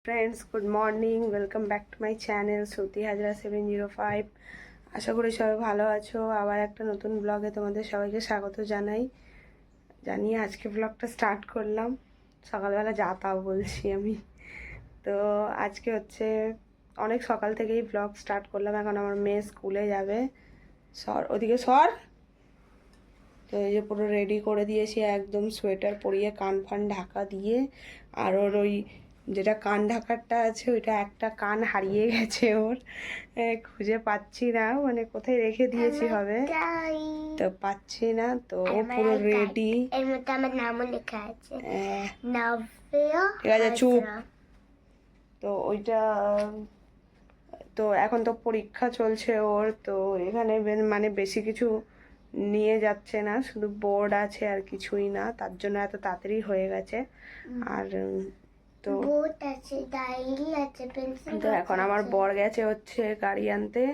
Friends, good morning. Welcome back to my channel Shruti Hazra 705। আশা করি সবাই ভালো আছো। আবার একটা নতুন ব্লগে তোমাদের সবাইকে স্বাগত জানিয়ে আজকে ব্লগটা স্টার্ট করলাম। সকালবেলা যা তাও বলছি আমি। তো আজকে হচ্ছে অনেক সকাল থেকেই ব্লগ স্টার্ট করলাম। এখন আমার মেয়ে স্কুলে যাবে। ওদিকে সর। তো এই যে পুরো রেডি করে দিয়েছি, একদম সোয়েটার পরিয়ে কান ফান ঢাকা দিয়ে। আর ওর ওই যেটা কান ঢাকারটা আছে ওইটা একটা কান হারিয়ে গেছে ওর, খুঁজে পাচ্ছি না, মানে কোথায় রেখে দিয়েছি হবে তো পাচ্ছি না। তো ও পুরো রেডি। এর মধ্যে আমার নামও লেখা আছে, ঠিক আছে, চুপ। তো ওইটা তো এখন তো পরীক্ষা চলছে ওর, তো এখানে মানে বেশি কিছু নিয়ে যাচ্ছে না, শুধু বোর্ড আছে আর কিছুই না, তার জন্য এত তাড়াতাড়ি হয়ে গেছে। আর তো বোর্ড আছে, ডায়েরি আছে, পেন্সিল। তো এখন আমার বর গেছে হচ্ছে গাড়ি আনতে।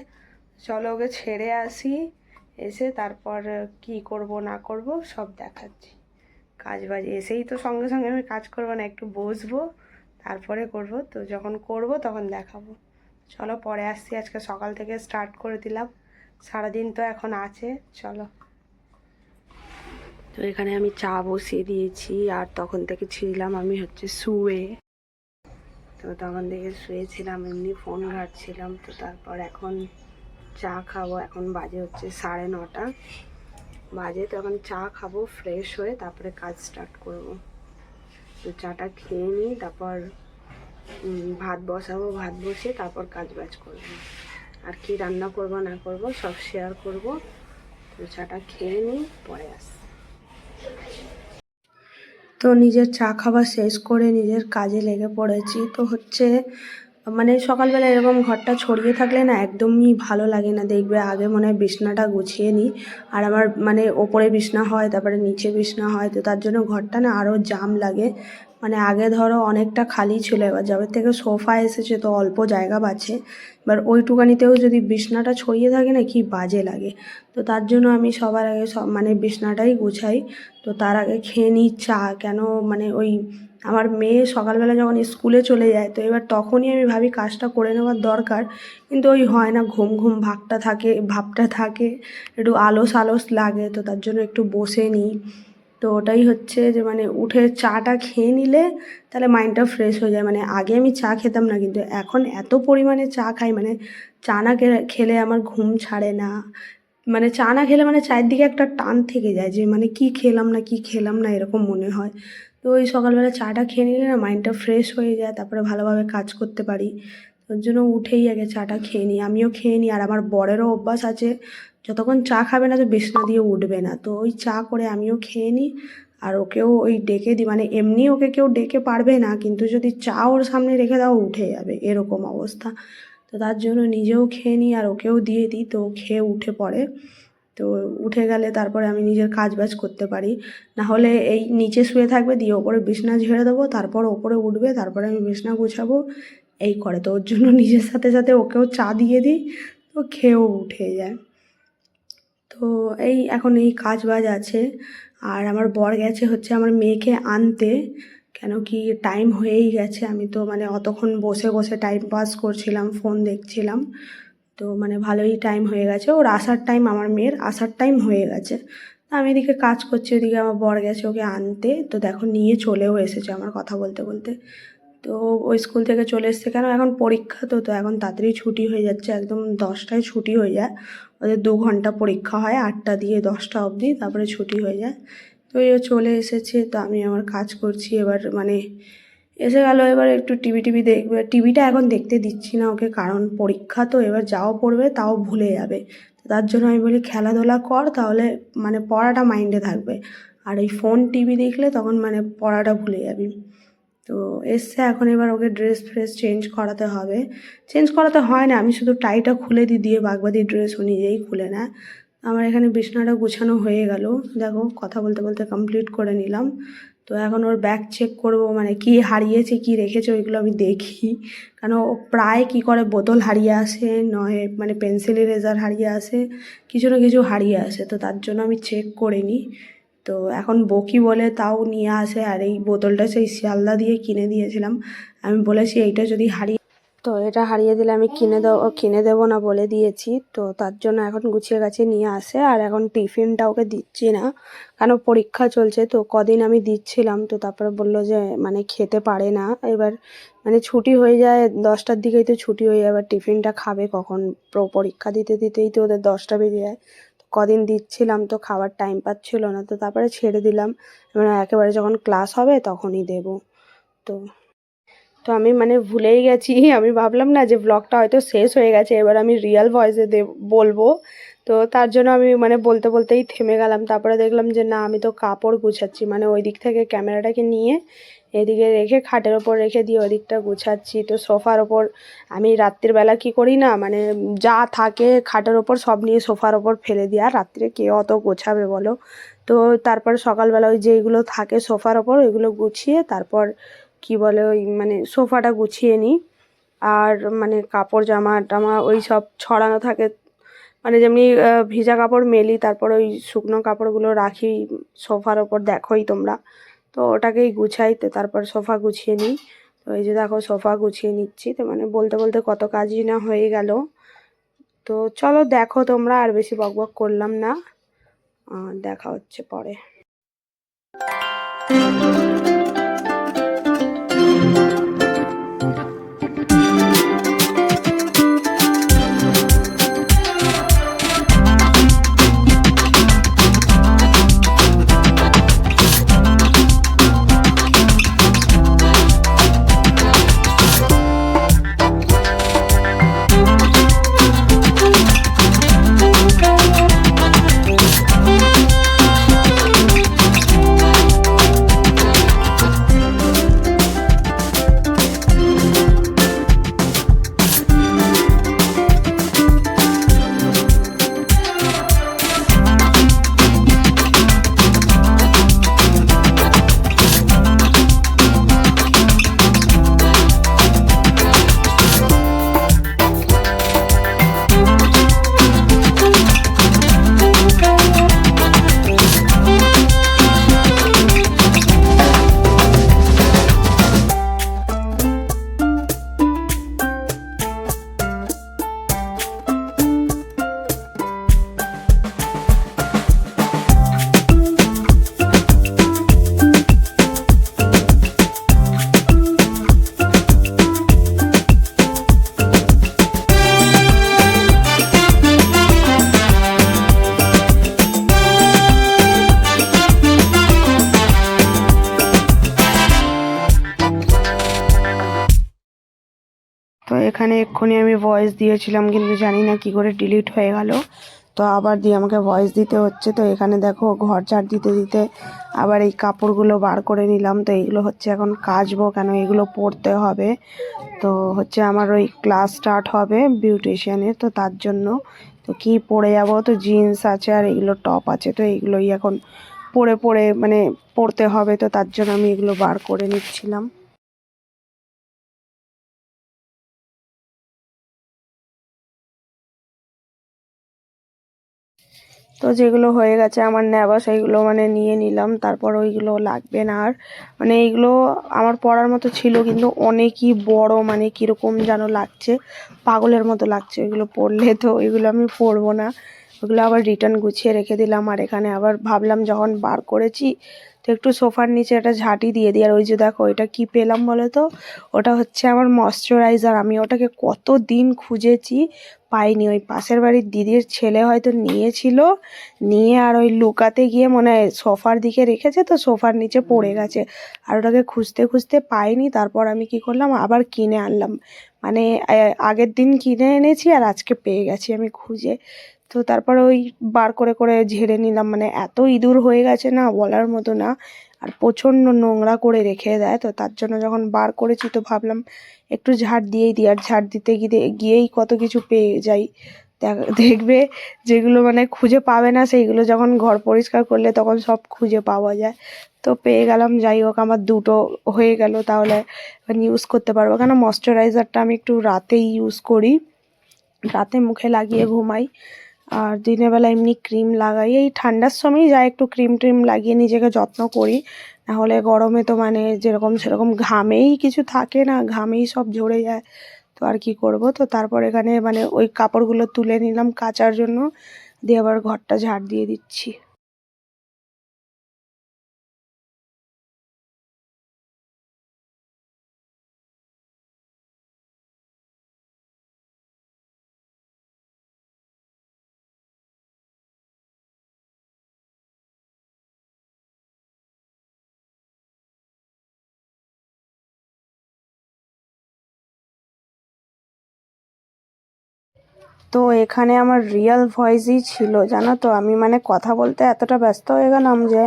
চলো ওকে ছেড়ে আসি, এসে তারপর কি করব না করব সব দেখাচ্ছি। কাজ বাজ এসেই তো সঙ্গে সঙ্গে আমি কাজ করবো না, একটু বসবো তারপরে করব। তো যখন করব তখন দেখাবো। চলো পরে আসছি। আজকে সকাল থেকে স্টার্ট করে দিলাম, সারাদিন তো এখন আছে। চলো। তো এখানে আমি চা বসিয়ে দিয়েছি, আর তখন থেকে ছিলাম আমি হচ্ছে শুয়ে। তো তখন থেকে শুয়েছিলাম, এমনি ফোন ঘাঁটছিলাম। তো তারপর এখন চা খাবো। এখন বাজে হচ্ছে 9:30 বাজে। তো এখন চা খাবো ফ্রেশ হয়ে, তারপরে কাজ স্টার্ট করব। তো চাটা খেয়ে নিই, তারপর ভাত বসাবো, ভাত বসিয়ে তারপর কাজ বাজ করবো। আর কি রান্না করব না করব সব শেয়ার করব। তো চাটা খেয়ে নিই, পরে আসি। তো নিজের চা খাওয়া শেষ করে নিজের কাজে লেগে পড়েছি। তো হচ্ছে মানে সকালবেলা এরকম ঘরটা ছড়িয়ে থাকলে না একদমই ভালো লাগে না। দেখবে আগে মনে হয় বিছনাটা গুছিয়ে নিই, আর আমার মানে ওপরে বিছনা হয়, তারপরে নিচে বিছনা হয়, তো তার জন্য ঘরটা না আরও জাম লাগে। মানে আগে ধরো অনেকটা খালি ছিল, এবার যবে থেকে সোফা এসেছে তো অল্প জায়গা বাঁচে। এবার ওইটুকানিতেও যদি বিছনাটা ছড়িয়ে থাকে না, কি বাজে লাগে। তো তার জন্য আমি সবার আগে মানে বিছনাটাই গুছাই। তো তার আগে খেয়ে নিই চা। কেন মানে ওই আমার মেয়ে সকালবেলা যখন স্কুলে চলে যায়, তো এবার তখনই আমি ভাবি কাজটা করে নেওয়ার দরকার, কিন্তু ওই হয় না, ঘুম ঘুম ভাবটা থাকে, একটু আলস আলস লাগে। তো তার জন্য একটু বসে নিই। তো ওটাই হচ্ছে যে মানে উঠে চাটা খেয়ে নিলে তাহলে মাইন্ডটা ফ্রেশ হয়ে যায়। মানে আগে আমি চা খেতাম না, কিন্তু এখন এত পরিমাণে চা খাই, মানে চা না খেলে আমার ঘুম ছাড়ে না। মানে চা না খেলে মানে চায়ের দিকে একটা টান থেকে যায়, যে মানে কি খেলাম না এরকম মনে হয়। তো ওই সকালবেলা চাটা খেয়ে নিলে না মাইন্ডটা ফ্রেশ হয়ে যায়, তারপরে ভালোভাবে কাজ করতে পারি। ওর জন্য উঠেই আগে চাটা খেয়ে নিই, আমিও খেয়ে নিই। আর আমার বরেরও অভ্যাস আছে, যতক্ষণ চা খাবে না তো বিছনা দিয়ে উঠবে না। তো ওই চা করে আমিও খেয়ে নিই, আর ওকেও ওই ডেকে দিই। মানে এমনি ওকে কেউ ডেকে পারবে না, কিন্তু যদি চা ওর সামনে রেখে দাও উঠে যাবে, এরকম অবস্থা। তো তার জন্য নিজেও খেয়ে নিই আর ওকেও দিয়ে দিই, তো খেয়ে উঠে পড়ে। তো উঠে গেলে তারপরে আমি নিজের কাজ বাজ করতে পারি। না হলে এই নিচে শুয়ে থাকবে, দিয়ে ওপরে বিছনা ঝেড়ে দেবো, তারপর ওপরে উঠবে, তারপরে আমি বিছনা গুছাবো, এই করে। তো ওর জন্য নিজের সাথে সাথে ওকেও চা দিয়ে দিই, তো খেয়েও উঠে যায়। তো এই এখন এই কাজ বাজ আছে। আর আমার বর গেছে হচ্ছে আমার মেয়েকে আনতে, কেন কি টাইম হয়েই গেছে। আমি তো মানে অতক্ষণ বসে বসে টাইম পাস করছিলাম, ফোন দেখছিলাম। তো মানে ভালোই টাইম হয়ে গেছে, ওর আসার টাইম, আমার মেয়ের আসার টাইম হয়ে গেছে। তো আমি এদিকে কাজ করছি, ওদিকে আমার বর গেছে ওকে আনতে। তো দেখো নিয়ে চলেও এসেছে আমার কথা বলতে বলতে। তো ওই স্কুল থেকে চলে এসছে, কেন এখন পরীক্ষা। তো তো এখন তাড়াতাড়ি ছুটি হয়ে যাচ্ছে, একদম 10টায় ছুটি হয়ে যায়। ওদের 2 ঘন্টা পরীক্ষা হয়, 8টা দিয়ে 10টা অবধি, তারপরে ছুটি হয়ে যায়। তো এই চলে এসেছে, তো আমি আমার কাজ করছি। এবার মানে এসে গেল, এবার একটু টিভি দেখবে। টিভিটা এখন দেখতে দিচ্ছি না ওকে, কারণ পরীক্ষা তো, এবার যাও পড়বে তাও ভুলে যাবে। তার জন্য আমি বলি খেলাধুলা কর, তাহলে মানে পড়াটা মাইন্ডে থাকবে। আর এই ফোন টিভি দেখলে তখন মানে পড়াটা ভুলে যাবি। তো এসছে এখন, এবার ওকে ড্রেস ফ্রেস চেঞ্জ করাতে হবে। চেঞ্জ করাতে হয় না, আমি শুধু টাইটা খুলে দিই, দিয়ে বাগবাদি ড্রেস ও নিজেই খুলে নেয়। আমার এখানে বিছনাটা গুছানো হয়ে গেল। দেখো কথা বলতে বলতে কমপ্লিট করে নিলাম। তো এখন ওর ব্যাগ চেক করব, মানে কি হারিয়েছে কি রেখেছে ওইগুলো আমি দেখি। কারণ ও প্রায় কী করে বোতল হারিয়ে আসে, নয় মানে পেন্সিল ইরেজার হারিয়ে আসে, কিছু না কিছু হারিয়ে আসে। তো তার জন্য আমি চেক করে নিই। তো তো এখন বকি বলে তাও নিয়ে আসে। আর এই বোতলটা সেই শিয়ালদা দিয়ে কিনে দিয়েছিলাম। আমি বলেছি এইটা যদি হারিয়ে, তো এটা হারিয়ে দিলে আমি কিনে দেবো না বলে দিয়েছি। তো তার জন্য এখন গুছিয়ে গাছিয়ে নিয়ে আসে। আর এখন টিফিনটা ওকে দিচ্ছি না, কারণ পরীক্ষা চলছে। তো কদিন আমি দিচ্ছিলাম, তো তারপরে বললো যে মানে খেতে পারে না এবার, মানে ছুটি হয়ে যায় 10টার দিকেই তো ছুটি হয়ে যায়, এবার টিফিনটা খাবে কখন? পরীক্ষা দিতে দিতেই তো ওদের 10টা বেজে যায়। তো কদিন দিচ্ছিলাম তো খাবার টাইম পাচ্ছিল না, তো তারপরে ছেড়ে দিলাম। মানে একেবারে যখন ক্লাস হবে তখনই দেবো। তো তো আমি মানে ভুলেই গেছি। আমি ভাবলাম না যে ব্লগটা হয়তো শেষ হয়ে গেছে, এবার আমি রিয়েল ভয়েসে বলবো। তো তার জন্য আমি মানে বলতে বলতেই থেমে গেলাম। তারপরে দেখলাম যে না, আমি তো কাপড় গুছাচ্ছি, মানে ওই দিক থেকে ক্যামেরাটাকে নিয়ে এদিকে রেখে খাটের ওপর রেখে দিয়ে ওই দিকটা গুছাচ্ছি। তো সোফার ওপর আমি রাত্রির বেলা কী করি না, মানে যা থাকে খাটের ওপর সব নিয়ে সোফার ওপর ফেলে দিই। আর রাত্রে কে অত গোছাবে বলো? তো তারপর সকালবেলা ওই যেইগুলো থাকে সোফার ওপর ওইগুলো গুছিয়ে তারপর কি বলে ওই মানে সোফাটা গুছিয়ে নিই। আর মানে কাপড় জামা টামা ওই সব ছড়ানো থাকে, মানে যেমনি ভিজা কাপড় মেলি তারপর ওই শুকনো কাপড়গুলো রাখি সোফার ওপর, দেখোই তোমরা। তো ওটাকেই গুছাই, তো তারপর সোফা গুছিয়ে নিই। তো এই যে দেখো সোফা গুছিয়ে নিচ্ছি। তো মানে বলতে বলতে কত কাজই না হয়ে গেল। তো চলো দেখো তোমরা, আর বেশি বকবক করলাম না। দেখা হচ্ছে পরে। তো এখানে এক্ষুনি আমি ভয়েস দিয়েছিলাম, কিন্তু জানি না কি করে ডিলিট হয়ে গেল। তো আবার দিয়ে আমাকে ভয়েস দিতে হচ্ছে। তো এখানে দেখো ঘর ঝাড় দিতে দিতে আবার এই কাপড়গুলো বার করে নিলাম। তো এইগুলো হচ্ছে এখন কাচবো, কেন এগুলো পরতে হবে। তো হচ্ছে আমার ওই ক্লাস স্টার্ট হবে বিউটিশিয়ানের, তো তার জন্য তো কি পরে যাবো, তো জিন্স আছে আর এগুলো টপ আছে, তো এইগুলোই এখন পরে মানে পরতে হবে। তো তার জন্য আমি এগুলো বার করে নিচ্ছিলাম। তো যেগুলো হয়ে গেছে আমার নেওয়া সেইগুলো মানে নিয়ে নিলাম। তারপর ওইগুলো লাগবে না আর, মানে এইগুলো আমার পরার মতো ছিল কিন্তু অনেকই বড়, মানে কীরকম যেন লাগছে, পাগলের মতো লাগছে ওইগুলো পরলে। তো ওইগুলো আমি পরবো না, ওগুলো আবার রিটার্ন গুছিয়ে রেখে দিলাম। আর এখানে আবার ভাবলাম যখন বার করেছি তো একটু সোফার নিচে একটা ঝাঁটি দিয়ে দিই। আর ওই যে দেখো এটা কি পেলাম বলো তো, ওটা হচ্ছে আমার ময়শ্চারাইজার। আমি ওটাকে কত দিন খুঁজেছি, পাইনি। ওই পাশের বাড়ির দিদির ছেলে হয়তো নিয়েছিল, নিয়ে আর ওই লুকাতে গিয়ে মনে হয় সোফার দিকে রেখেছে, তো সোফার নিচে পড়ে গেছে। আর ওটাকে খুঁজতে খুঁজতে পাইনি। তারপর আমি কি করলাম, আবার কিনে আনলাম, মানে আগের দিন কিনে এনেছি আর আজকে পেয়ে গেছি আমি খুঁজে। তো তারপর ওই বার করে করে ঝেড়ে নিলাম, মানে এত ইঁদুর হয়ে গেছে না বলার মতো না, আর প্রচণ্ড নোংরা করে রেখে দেয়। তো তার জন্য যখন বার করেছি তো ভাবলাম একটু ঝাড় দিয়েই দিই। আর ঝাড় দিতে গিয়েই কত কিছু পেয়ে যাই। দেখবে যেগুলো মানে খুঁজে পাবে না সেইগুলো যখন ঘর পরিষ্কার করলে তখন সব খুঁজে পাওয়া যায়। তো পেয়ে গেলাম, যাই হোক আমার দুটো হয়ে গেল, তাহলে ইউজ করতে পারবো। কেন ময়শ্চারাইজারটা আমি একটু রাতেই ইউজ করি, রাতে মুখে লাগিয়ে ঘুমাই। আর দিনের বেলা এমনি ক্রিম লাগাই, এই ঠান্ডার সময়ই যা একটু ক্রিম ট্রিম লাগিয়ে নিজেকে যত্ন করি, নাহলে গরমে তো মানে যেরকম সেরকম ঘামেই কিছু থাকে না, ঘামেই সব ঝরে যায়। তো আর কি করব, তো তারপর এখানে মানে ওই কাপড়গুলো তুলে নিলাম কাচার জন্য, দিয়ে আবার ঘরটা ঝাড় দিয়ে দিচ্ছি। তো এখানে আমার রিয়েল ভয়েসই ছিল জানো তো, আমি মানে কথা বলতে এতটা ব্যস্ত হয়ে গেলাম যে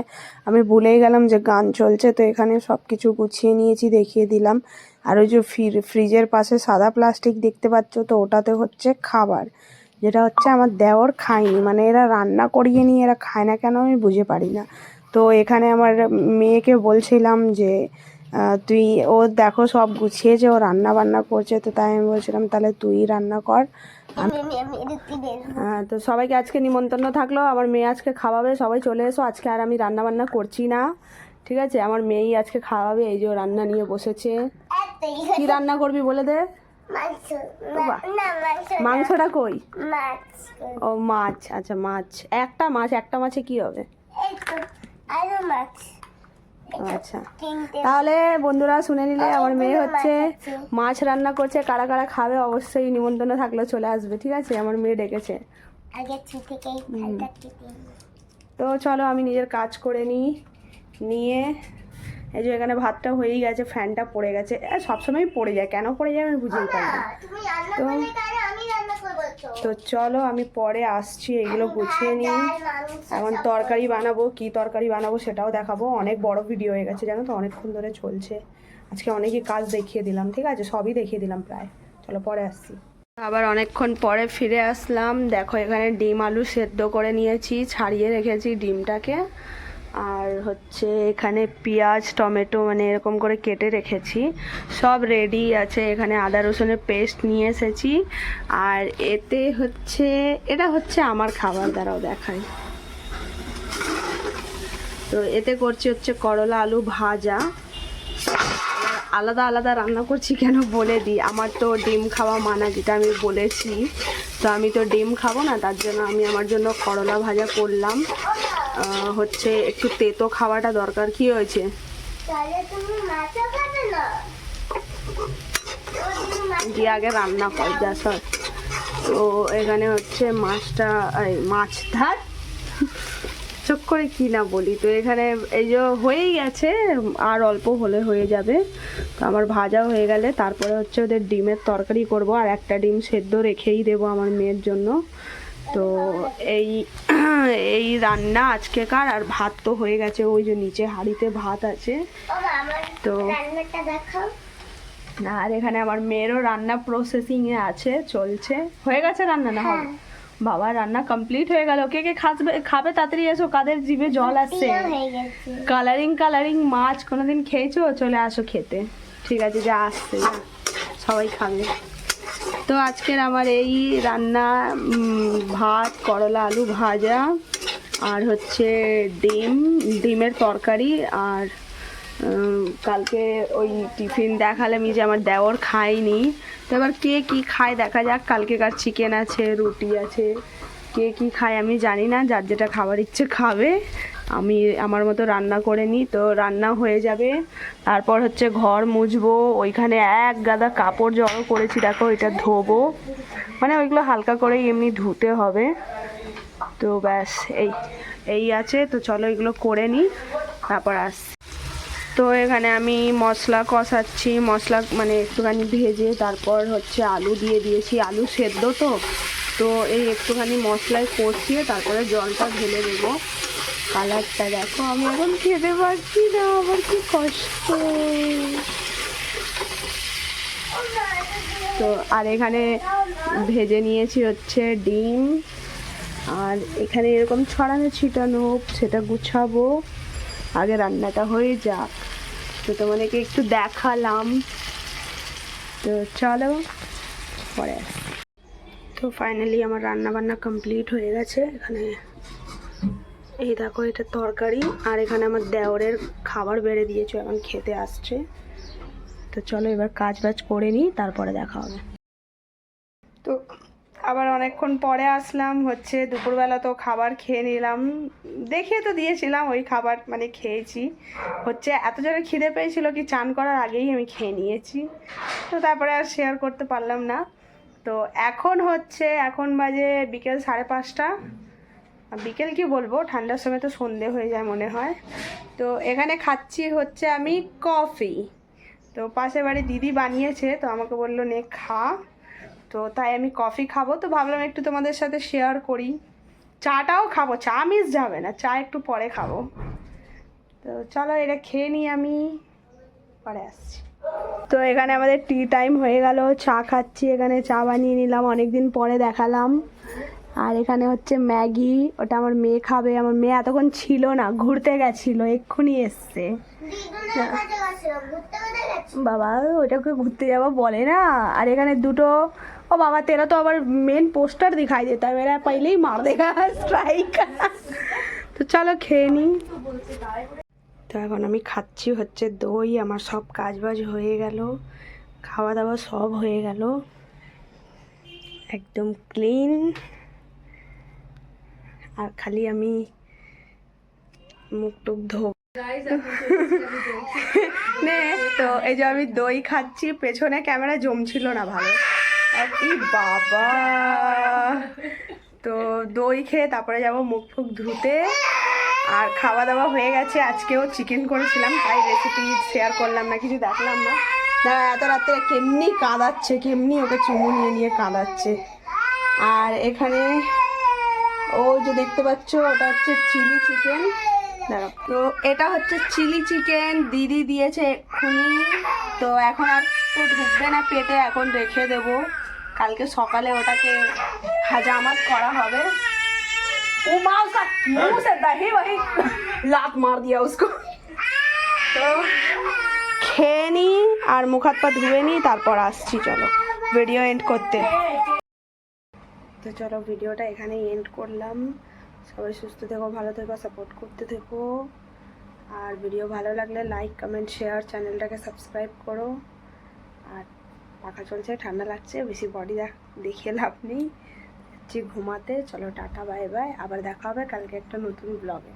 আমি ভুলেই গেলাম যে গান চলছে। তো এখানে সব কিছু গুছিয়ে নিয়েছি, দেখিয়ে দিলাম। আর ওই যে ফ্রিজের পাশে সাদা প্লাস্টিক দেখতে পাচ্ছ, তো ওটাতে হচ্ছে খাবার, যেটা হচ্ছে আমার দেওর খায়নি, মানে এরা রান্না করিয়ে নিয়ে এরা খায় না কেন আমি বুঝে পারি না। তো এখানে আমার মেয়েকে বলছিলাম যে তুই, ও দেখো সব গুছিয়েছে, ও রান্না বান্না করছে, তো তাই আমি বলছিলাম তাহলে তুই রান্না কর। হ্যাঁ, তো সবাইকে আজকে নিমন্ত্রণ থাকলো, আমার মেয়ে আজকে খাওয়াবে, সবাই চলে এসো। আজকে আর আমি রান্না বান্না করছি না, ঠিক আছে? আমার মেয়েই আজকে খাওয়াবে, এই যে ও রান্না নিয়ে বসেছে। কি রান্না করবি বলে দে। মাংসটা কই? ও মাছ, আচ্ছা মাছ, একটা মাছে কি হবে? আচ্ছা, তাহলে বন্ধুরা শুনে নিলে, আমার মেয়ে হচ্ছে মাছ রান্না করছে। কারা কারা খাবে অবশ্যই নিমন্ত্রণ থাকলেও চলে আসবে, ঠিক আছে? আমার মেয়ে ডেকেছে। তো চলো আমি নিজের কাজ করে নিয়ে এই যে এখানে ভাতটা হয়েই গেছে, ফ্যানটা পড়ে গেছে, সবসময় পড়ে যায়, কেন পড়ে যায় আমি বুঝেই পারি না। তো চলো আমি পরে আসছি, এগুলো গুছিয়ে নিই। এখন তরকারি বানাবো, কি তরকারি বানাবো সেটাও দেখাবো। অনেক বড় ভিডিও হয়ে গেছে জানো তো, অনেকক্ষণ ধরে চলছে। আজকে অনেকই কাজ দেখিয়ে দিলাম, ঠিক আছে? সবই দেখিয়ে দিলাম প্রায়। চলো পরে আসছি। আবার অনেকক্ষণ পরে ফিরে আসলাম। দেখো এখানে ডিম আলু সেদ্ধ করে নিয়েছি, ছাড়িয়ে রেখেছি ডিমটাকে। আর হচ্ছে এখানে পেঁয়াজ টমেটো মানে এরকম করে কেটে রেখেছি, সব রেডি আছে। এখানে আদা রসুনের পেস্ট নিয়ে এসেছি। আর এতে হচ্ছে, এটা হচ্ছে আমার খাবার, দ্বারাও দেখাই। তো এতে করছি হচ্ছে করলা আলু ভাজা। আলাদা আলাদা রান্না করছি কেন বলে দিই, আমার তো ডিম খাওয়া মানা, যেটা আমি বলেছি। তো আমি তো ডিম খাবো না, তার জন্য আমি আমার জন্য করলা ভাজা করলাম। হচ্ছে একটু তেতো খাওয়াটা দরকার। কি হয়েছে? দিয়ে আগে রান্না কর যা সব। তো এখানে হচ্ছে মাছটা, মাছ ধার চোখ করে কি না বলি। তো এখানে এই যে হয়েই গেছে, আর অল্প হলে হয়ে যাবে। তো আমার ভাজা হয়ে গেলে তারপরে হচ্ছে ওদের ডিমের তরকারি করব, আর একটা ডিম সেদ্ধ রেখেই দেবো আমার মেয়ের জন্য। তো এই রান্না আজকেকার। আর ভাত তো হয়ে গেছে, ওই যে নিচে হাঁড়িতে ভাত আছে। তো আর এখানে আমার মেয়েরও রান্না প্রসেসিংয়ে আছে, চলছে। হয়ে গেছে রান্না না হবে? বাবা রান্না কমপ্লিট হয়ে গেল। কে কে খাবে তাড়াতাড়ি এসো, কাদের জিভে জল আসছে। কালারিং মাছ কোনোদিন খেয়েছো? চলে আসো খেতে, ঠিক আছে? যা আসছে সবাই খাবে। তো আজকের আমার এই রান্না, ভাত, করলা আলু ভাজা, আর হচ্ছে ডিমের তরকারি। আর কালকে ওই টিফিন দেখালাম যে আমার দেওর খায়নি, তো এবার কে কি খায় দেখা যাক। কালকেকার চিকেন আছে, রুটি আছে, কে কি খায় আমি জানি না, যার যেটা খাবার ইচ্ছে খাবে। আমি আমার মতো রান্না করে নিই, তো রান্না হয়ে যাবে। তারপর হচ্ছে ঘর মুছবো, ওইখানে এক গাদা কাপড় জড়ো করেছি, দেখো এটা ধোবো, মানে ওইগুলো হালকা করে এমনি ধুতে হবে। তো ব্যাস এই আছে। তো চলো এগুলো করে নিই, তারপর আসছি। তো এখানে আমি মশলা কষাচ্ছি, মশলা মানে একটুখানি ভেজে তারপর হচ্ছে আলু দিয়ে দিয়েছি, আলু সেদ্ধ তো এই একটুখানি মশলায় কষিয়ে তারপরে জলটা ঢেলে দেবো। কালারটা দেখো, আমি এখন খেতে পারছি না, আমার কি কষ্ট। তো আর এখানে ভেজে নিয়েছি হচ্ছে ডিম, আর এখানে এরকম ছড়ানো ছিটানো, সেটা গুছাবো। আগে রান্নাটা হয়ে যাক, তো তোমাদেরকে একটু দেখালাম। তো চলো পরে। তো তো ফাইনালি আমার রান্না বান্না কমপ্লিট হয়ে গেছে। এখানে এই দেখো এটা তরকারি, আর এখানে আমার দেওরের খাবার বেড়ে দিয়েছো, এখন খেতে আসছে। তো চলো এবার কাজ বাজ করে নিই, তারপরে দেখা হবে। তো আবার অনেকক্ষণ পরে আসলাম, হচ্ছে দুপুরবেলা তো খাবার খেয়ে নিলাম, দেখিয়ে তো দিয়েছিলাম ওই খাবার মানে খেয়েছি। হচ্ছে এত জোরে খিদে পেয়েছিল কি চান করার আগেই আমি খেয়ে নিয়েছি, তো তারপরে আর শেয়ার করতে পারলাম না। তো এখন বাজে বিকেল 5:30। বিকেল কি বলবো, ঠান্ডার সময় তো সন্ধে হয়ে যায় মনে হয়। তো এখানে খাচ্ছি হচ্ছে আমি কফি। তো পাশের বাড়ি দিদি বানিয়েছে, তো আমাকে বললো নে খা। তো তাই আমি কফি খাবো, তো ভাবলাম একটু তোমাদের সাথে শেয়ার করি। চাটাও খাবো, চা মিস যাবে না, চা একটু পরে খাবো। তো চলো এটা খেয়ে নিই, আমি পরে আসছি। তো এখানে আমাদের টি টাইম হয়ে গেল, চা খাচ্ছি। এখানে চা বানিয়ে নিলাম, অনেকদিন পরে দেখালাম। আর এখানে হচ্ছে ম্যাগি, ওটা আমার মেয়ে খাবে। আমার মেয়ে এতক্ষণ ছিল না, ঘুরতে গেছিল, এক্ষুনি এসছে। বাবা ওটাকে ঘুরতে যাবো বলে না। আর এখানে দুটো, ও বাবা তেরা তো আবার মেন পোস্টার দিখাই দেতা है, मेरा पहले ही मार देगा স্ট্রাইক। তো চলো খেয়ে নিই। তো এখন আমি খাচ্ছি হচ্ছে দই। আমার সব কাজ বাজ হয়ে গেল, খাওয়া দাওয়া সব হয়ে গেল, একদম ক্লিন। আর খালি আমি মুখ টুক ধো নে। তো এই যে আমি দই খাচ্ছি, পেছনে ক্যামেরা জমছিল না ভালো। আর কি বাবা, তো দই খেয়ে তারপরে যাব মুখ ফুক ধুতে। আর খাওয়া দাওয়া হয়ে গেছে, আজকেও চিকেন করেছিলাম, তাই রেসিপি শেয়ার করলাম না, কিছু দেখলাম না। না এত রাত্রে কেমনি কাঁদাচ্ছে, কেমনি ওকে চুমু নিয়ে নিয়ে কাঁদাচ্ছে। আর এখানে ও যে দেখতে পাচ্ছ, ওটা হচ্ছে চিলি চিকেন। তো এটা হচ্ছে চিলি চিকেন, দিদি দিয়েছে এক্ষুনি। তো এখন আর তো ঢুকবে না পেটে, এখন রেখে দেব, কালকে সকালে ওটাকে হাজামাত করা হবে। ও মা उसका मुंह से दही वही लात मार दिया उसको। তো খেয়ে নি আর মুখ হাত পা ধুয়ে নি, তারপর আসছি। চলো ভিডিও এন্ড করতে। তো চলো ভিডিওটা এখানেই এন্ড করলাম। সবাই সুস্থ থেকো, ভালো থেকো, সাপোর্ট করতে থেকো। আর ভিডিও ভালো লাগলে লাইক কমেন্ট শেয়ার, চ্যানেলটাকে সাবস্ক্রাইব করো। আর পাখা চলছে, ঠান্ডা লাগছে, বেশি বডি দেখিয়ে লাভ নেই, ঘুমাতে। চলো টাটা বাই বাই, আবার দেখা হবে কালকে একটা নতুন ব্লগে।